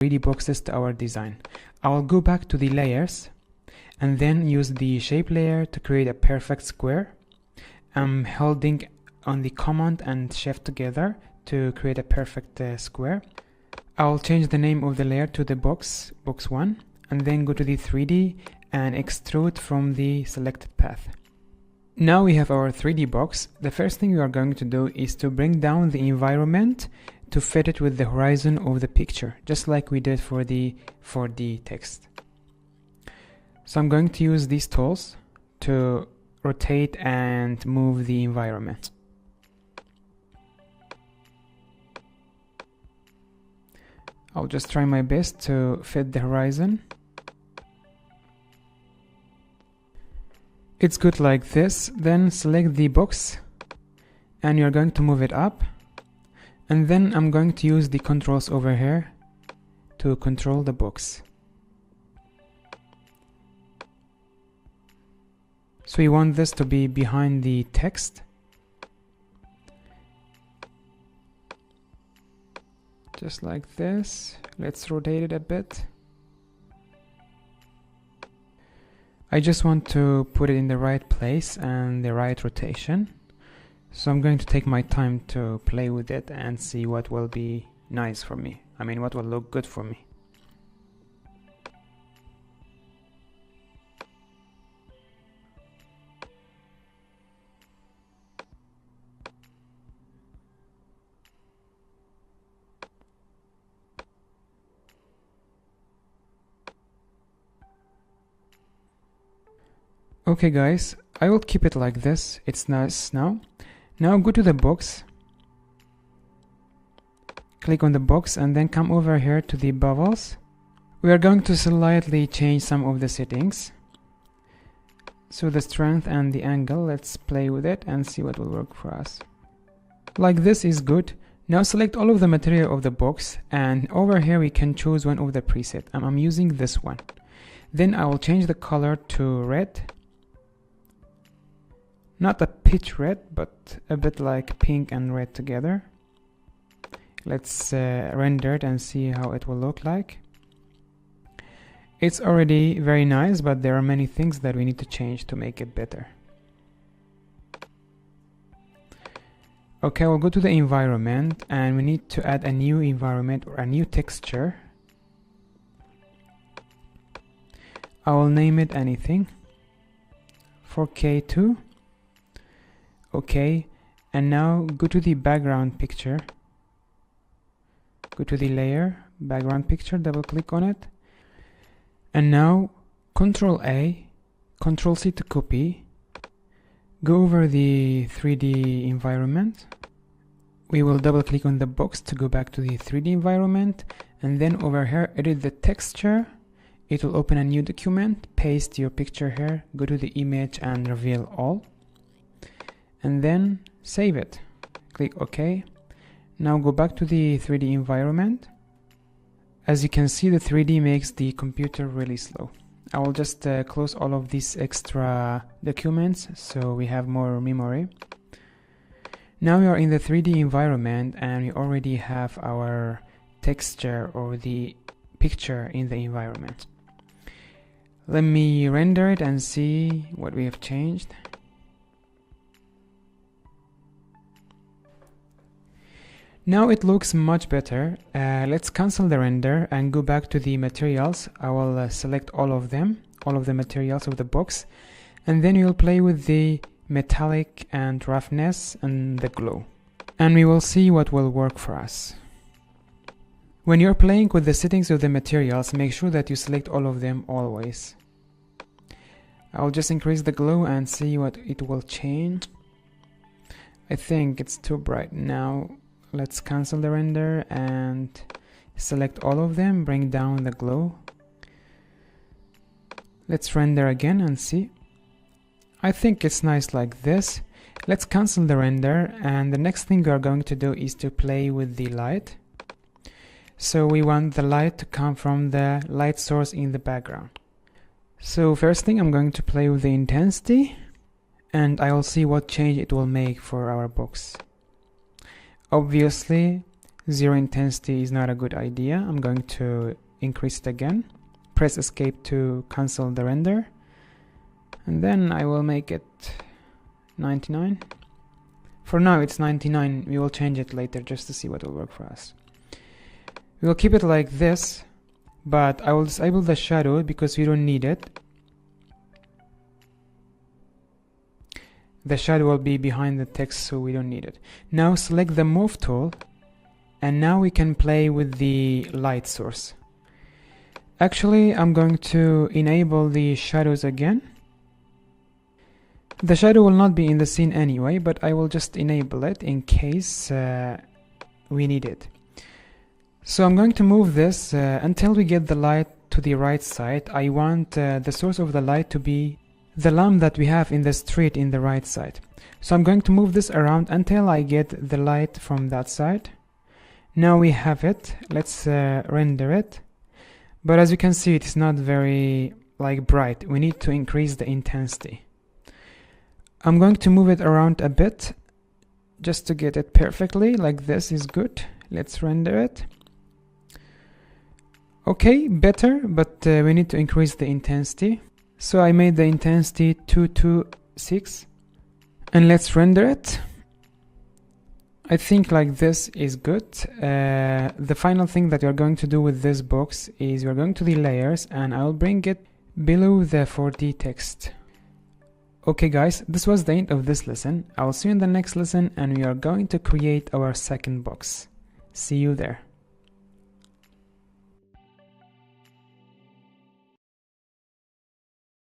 3D boxes to our design. I will go back to the layers and then use the shape layer to create a perfect square. I'm holding on the command and shift together to create a perfect square. I'll change the name of the layer to the box 1, and then go to the 3D and extrude from the selected path. Now we have our 3D box. The first thing we are going to do is to bring down the environment to fit it with the horizon of the picture, just like we did for the 4D text. So I'm going to use these tools to rotate and move the environment. I'll just try my best to fit the horizon. It's good like this. Then select the box and you're going to move it up, and then I'm going to use the controls over here to control the box. So we want this to be behind the text. Just like this. Let's rotate it a bit. I just want to put it in the right place and the right rotation. So I'm going to take my time to play with it and see what will be nice for me. I mean, what will look good for me. Okay guys, I will keep it like this. It's nice now. Now go to the box, click on the box, and then come over here to the bubbles. We are going to slightly change some of the settings. So the strength and the angle, let's play with it and see what will work for us. Like this is good. Now select all of the material of the box, and over here we can choose one of the preset. I'm using this one. Then I will change the color to red. Not a pitch red, but a bit like pink and red together. Let's render it and see how it will look like. It's already very nice, but there are many things that we need to change to make it better. Okay, we'll go to the environment and we need to add a new environment or a new texture. I will name it anything. 4K2. Okay, and now go to the background picture. Go to the layer, background picture, double click on it. And now Ctrl A, Ctrl C to copy. Go over the 3D environment. We will double click on the box to go back to the 3D environment, and then over here edit the texture. It will open a new document, paste your picture here, go to the image and reveal all. And then save it. Click OK. Now go back to the 3D environment. As you can see, the 3D makes the computer really slow. I will just close all of these extra documents so we have more memory. Now we are in the 3D environment and we already have our texture or the picture in the environment. Let me render it and see what we have changed. Now it looks much better. Let's cancel the render and go back to the materials. I will select all of them, all of the materials of the box, and then we'll play with the metallic and roughness and the glow. And we will see what will work for us. When you're playing with the settings of the materials, make sure that you select all of them always. I'll just increase the glow and see what it will change. I think it's too bright now. Let's cancel the render and select all of them, bring down the glow. Let's render again and see. I think it's nice like this. Let's cancel the render, and the next thing we are going to do is to play with the light. So we want the light to come from the light source in the background. So first thing, I'm going to play with the intensity, and I will see what change it will make for our box. Obviously, Zero intensity is not a good idea. I'm going to increase it again. Press escape to cancel the render. And then I will make it 99. For now it's 99. We will change it later just to see what will work for us. We will keep it like this, but I will disable the shadow because we don't need it. The shadow will be behind the text, so we don't need it. Now select the move tool, and now we can play with the light source. Actually, I'm going to enable the shadows again. The shadow will not be in the scene anyway, but I will just enable it in case we need it. So I'm going to move this until we get the light to the right side. I want the source of the light to be the lamp that we have in the street in the right side. So I'm going to move this around until I get the light from that side. Now we have it. Let's render it. But as you can see, it is not very bright. We need to increase the intensity. I'm going to move it around a bit just to get it perfectly. Like this is good. Let's render it. Okay, better, but we need to increase the intensity. So I made the intensity 226 and let's render it. I think like this is good. The final thing that you're going to do with this box is you're going to the layers and I'll bring it below the 4D text. Okay guys, this was the end of this lesson. I'll see you in the next lesson and we are going to create our second box. See you there.